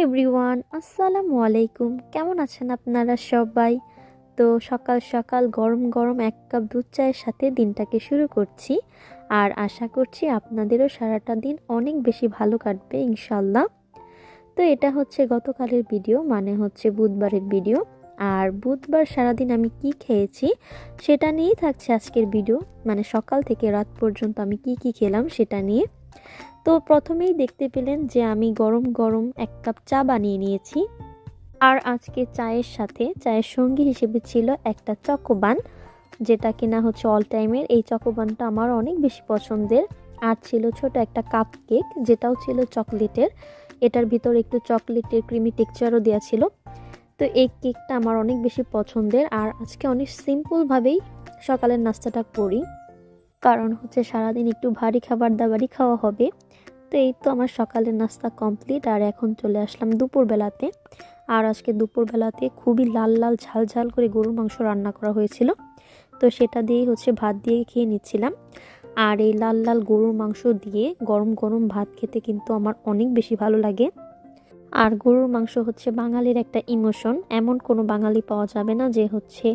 Everyone, আসসালামু আলাইকুম। কেমন আছেন আপনারা সবাই? তো সকাল সকাল গরম গরম এক কাপ দুধ চায়ের সাথে দিনটাকে শুরু করছি। আর আশা করছি আপনাদেরও সারাটা দিন অনেক বেশি ভালো কাটবে ইনশাল্লাহ। তো এটা হচ্ছে গতকালের ভিডিও, মানে হচ্ছে বুধবারের ভিডিও। আর বুধবার সারাদিন আমি কি খেয়েছি সেটা নিয়েই থাকছে আজকের ভিডিও, মানে সকাল থেকে রাত পর্যন্ত আমি কি খেলাম সেটা নিয়ে। তো প্রথমেই দেখতে পেলেন যে আমি গরম গরম এক কাপ চা বানিয়ে নিয়েছি। আর আজকে চায়ের সঙ্গী হিসেবে ছিল একটা চকোবান, যেটা কিনা হচ্ছে অল টাইমের। এই চকোবানটা আমার অনেক বেশি পছন্দের। আর ছিল ছোট একটা কাপ কেক, যেটাও ছিল চকলেটের। এটার ভিতর একটু চকলেটের ক্রিমি টেক্সচারও দেওয়া ছিল। তো এই কেকটা আমার অনেক বেশি পছন্দের। আর আজকে অনেক সিম্পলভাবেই সকালের নাস্তাটা করি, কারণ হচ্ছে সারাদিন একটু ভারী খাবার দাবারই খাওয়া হবে। তো এই তো আমার সকালের নাস্তা কমপ্লিট। আর এখন চলে আসলাম দুপুরবেলাতে। আর আজকে দুপুরবেলাতে খুবই লাল লাল ঝাল ঝাল করে গরুর মাংস রান্না করা হয়েছিল। তো সেটা দিয়েই হচ্ছে ভাত দিয়ে খেয়ে নিচ্ছিলাম। আর এই লাল লাল গরুর মাংস দিয়ে গরম গরম ভাত খেতে কিন্তু আমার অনেক বেশি ভালো লাগে। আর গরুর মাংস হচ্ছে বাঙালির একটা ইমোশন। এমন কোনো বাঙালি পাওয়া যাবে না যে হচ্ছে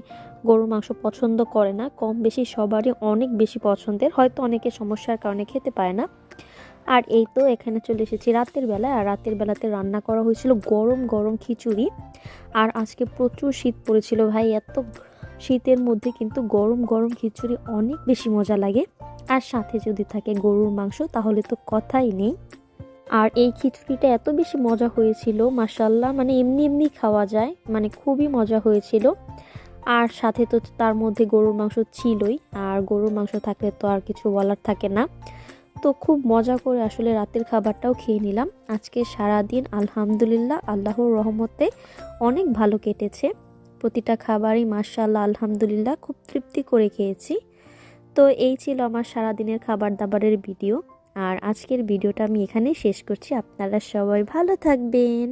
গরুর মাংস পছন্দ করে না। কম বেশি সবারই অনেক বেশি পছন্দের, হয়তো অনেকে সমস্যার কারণে খেতে পারে না। আর এই তো এখানে চলে এসেছি রাতের বেলা। আর রাতের বেলাতে রান্না করা হয়েছিল গরম গরম খিচুড়ি। আর আজকে প্রচুর শীত পড়েছিল ভাই, এত শীতের মধ্যে কিন্তু গরম গরম খিচুড়ি অনেক বেশি মজা লাগে। আর সাথে যদি থাকে গরুর মাংস তাহলে তো কথাই নেই। আর এই খিচুড়িটা এত বেশি মজা হয়েছিল মাশাল্লাহ, মানে এমনি এমনি খাওয়া যায়, মানে খুবই মজা হয়েছিল। আর সাথে তো তার মধ্যে গরুর মাংস ছিলই। আর গরুর মাংস থাকলে তো আর কিছু বলার থাকে না। তো খুব মজা করে আসলে রাতের খাবারটাও খেয়ে নিলাম। আজকে সারাদিন আলহামদুলিল্লাহ আল্লাহর রহমতে অনেক ভালো কেটেছে। প্রতিটা খাবারই মাশাআল্লাহ আলহামদুলিল্লাহ খুব তৃপ্তি করে খেয়েছি। তো এই ছিল আমার সারাদিনের খাবার দাবারের ভিডিও। আর আজকের ভিডিওটা আমি এখানেই শেষ করছি। আপনারা সবাই ভালো থাকবেন।